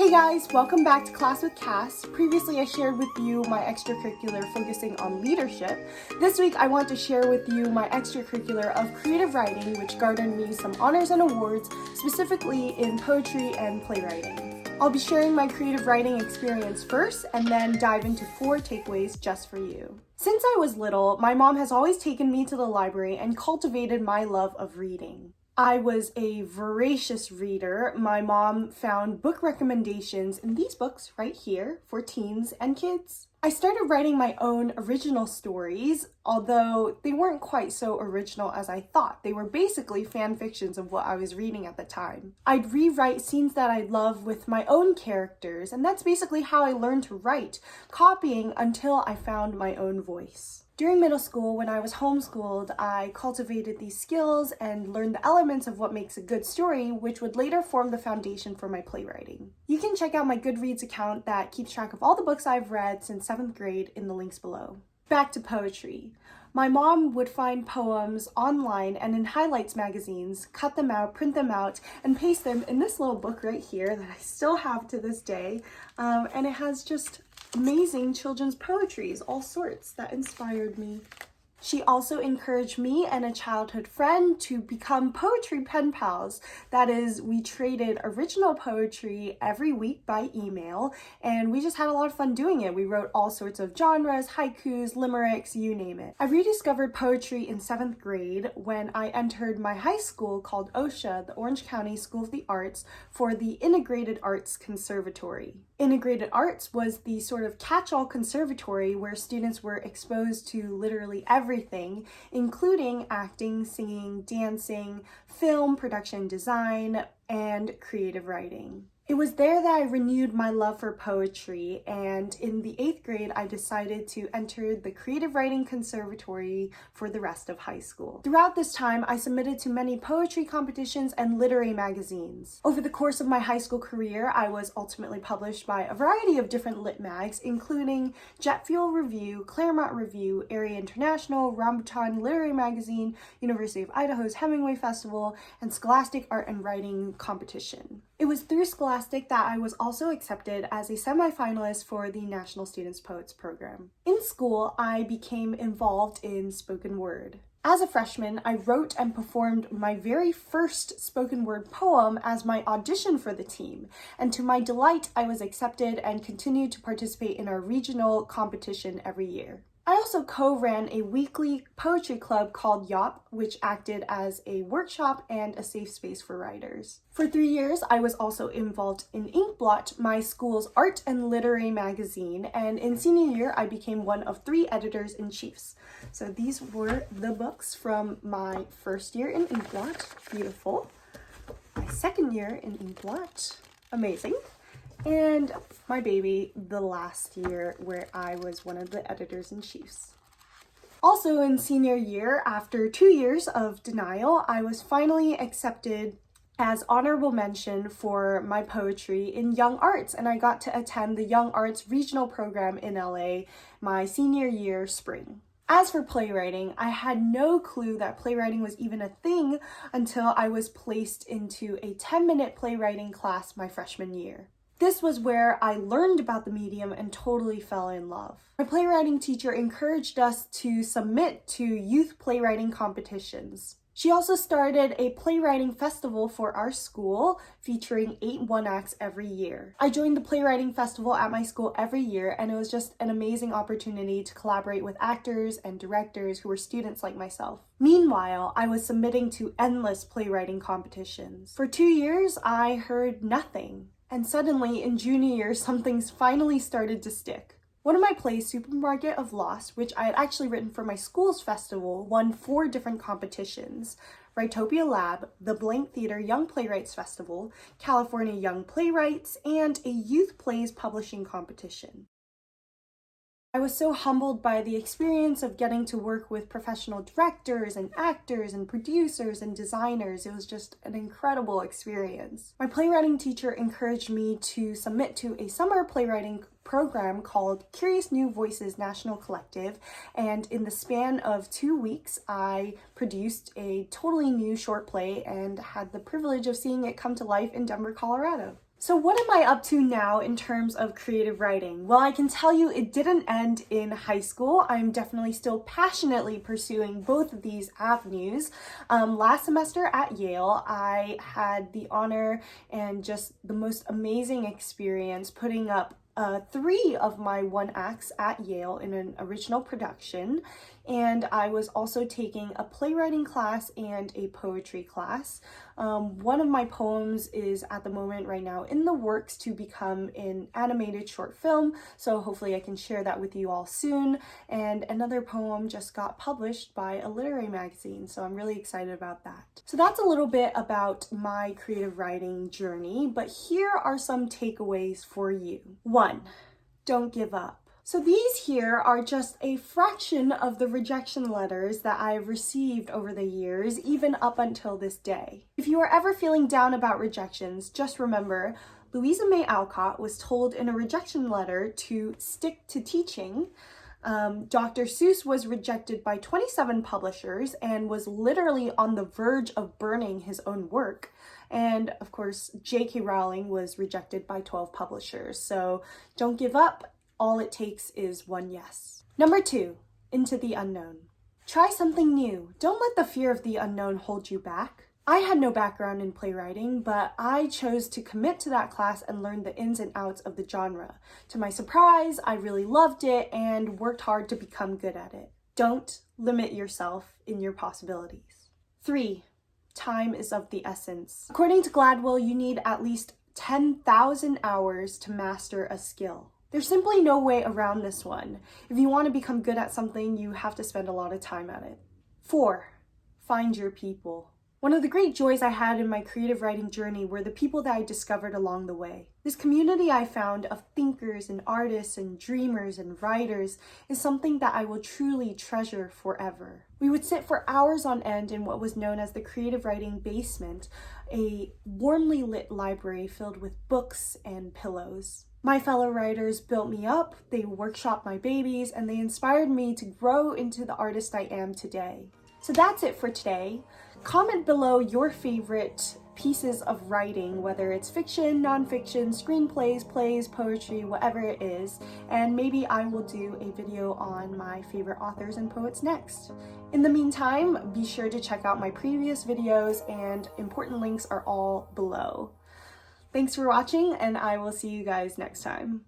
Hey guys, welcome back to Class with Cass. Previously I shared with you my extracurricular focusing on leadership. This week I want to share with you my extracurricular of creative writing, which garnered me some honors and awards, specifically in poetry and playwriting. I'll be sharing my creative writing experience first and then dive into 4 takeaways just for you. Since I was little, my mom has always taken me to the library and cultivated my love of reading. I was a voracious reader. My mom found book recommendations in these books right here for teens and kids. I started writing my own original stories, although they weren't quite so original as I thought. They were basically fan fictions of what I was reading at the time. I'd rewrite scenes that I love with my own characters, and that's basically how I learned to write, copying until I found my own voice. During middle school, when I was homeschooled, I cultivated these skills and learned the elements of what makes a good story, which would later form the foundation for my playwriting. You can check out my Goodreads account that keeps track of all the books I've read since 7th grade in the links below. Back to poetry. My mom would find poems online and in highlights magazines, cut them out, print them out, and paste them in this little book right here that I still have to this day, and it has just amazing children's poetries, all sorts, that inspired me. She also encouraged me and a childhood friend to become poetry pen pals. That is, we traded original poetry every week by email, and we just had a lot of fun doing it. We wrote all sorts of genres, haikus, limericks, you name it. I rediscovered poetry in 7th grade when I entered my high school called OSHA, the Orange County School of the Arts, for the Integrated Arts Conservatory. Integrated Arts was the sort of catch-all conservatory where students were exposed to literally everything, including acting, singing, dancing, film, production design, and creative writing. It was there that I renewed my love for poetry, and in the 8th grade, I decided to enter the Creative Writing Conservatory for the rest of high school. Throughout this time, I submitted to many poetry competitions and literary magazines. Over the course of my high school career, I was ultimately published by a variety of different lit mags, including Jet Fuel Review, Claremont Review, Area International, Rambutan Literary Magazine, University of Idaho's Hemingway Festival, and Scholastic Art and Writing Competition. It was through Scholastic that I was also accepted as a semifinalist for the National Students Poets program. In school, I became involved in spoken word. As a freshman, I wrote and performed my very first spoken word poem as my audition for the team, and to my delight, I was accepted and continued to participate in our regional competition every year. I also co-ran a weekly poetry club called YOP, which acted as a workshop and a safe space for writers. For 3 years, I was also involved in Inkblot, my school's art and literary magazine, and in senior year, I became one of 3 editors-in-chiefs. So these were the books from my first year in Inkblot, beautiful. My second year in Inkblot, amazing. And my baby, the last year where I was one of the editors-in-chiefs. Also in senior year, after 2 years of denial, I was finally accepted as honorable mention for my poetry in Young Arts, and I got to attend the Young Arts regional program in LA my senior year spring. As for playwriting, I had no clue that playwriting was even a thing until I was placed into a 10-minute playwriting class my freshman year. This was where I learned about the medium and totally fell in love. My playwriting teacher encouraged us to submit to youth playwriting competitions. She also started a playwriting festival for our school, featuring 8 one-acts every year. I joined the playwriting festival at my school every year, and it was just an amazing opportunity to collaborate with actors and directors who were students like myself. Meanwhile, I was submitting to endless playwriting competitions. For 2 years, I heard nothing. And suddenly, in junior year, something's finally started to stick. One of my plays, Supermarket of Lost, which I had actually written for my school's festival, won 4 different competitions: Writopia Lab, the Blank Theater Young Playwrights Festival, California Young Playwrights, and a Youth Plays Publishing Competition. I was so humbled by the experience of getting to work with professional directors and actors and producers and designers. It was just an incredible experience. My playwriting teacher encouraged me to submit to a summer playwriting program called Curious New Voices National Collective, and in the span of 2 weeks, I produced a totally new short play and had the privilege of seeing it come to life in Denver, Colorado. So what am I up to now in terms of creative writing? Well, I can tell you it didn't end in high school. I'm definitely still passionately pursuing both of these avenues. Last semester at Yale, I had the honor and just the most amazing experience putting up 3 of my 1 acts at Yale in an original production, and I was also taking a playwriting class and a poetry class. One of my poems is at the moment right now in the works to become an animated short film, so hopefully I can share that with you all soon, and another poem just got published by a literary magazine, so I'm really excited about that. So that's a little bit about my creative writing journey, but here are some takeaways for you. 1, don't give up. So these here are just a fraction of the rejection letters that I've received over the years, even up until this day. If you are ever feeling down about rejections, just remember, Louisa May Alcott was told in a rejection letter to stick to teaching. Dr. Seuss was rejected by 27 publishers and was literally on the verge of burning his own work. And of course, J.K. Rowling was rejected by 12 publishers. So don't give up. All it takes is one yes. Number 2, into the unknown. Try something new. Don't let the fear of the unknown hold you back. I had no background in playwriting, but I chose to commit to that class and learn the ins and outs of the genre. To my surprise, I really loved it and worked hard to become good at it. Don't limit yourself in your possibilities. 3, time is of the essence. According to Gladwell, you need at least 10,000 hours to master a skill. There's simply no way around this one. If you want to become good at something, you have to spend a lot of time at it. 4, find your people. One of the great joys I had in my creative writing journey were the people that I discovered along the way. This community I found of thinkers and artists and dreamers and writers is something that I will truly treasure forever. We would sit for hours on end in what was known as the creative writing basement, a warmly lit library filled with books and pillows. My fellow writers built me up, they workshopped my babies, and they inspired me to grow into the artist I am today. So that's it for today. Comment below your favorite pieces of writing, whether it's fiction, nonfiction, screenplays, plays, poetry, whatever it is, and maybe I will do a video on my favorite authors and poets next. In the meantime, be sure to check out my previous videos, and important links are all below. Thanks for watching, and I will see you guys next time.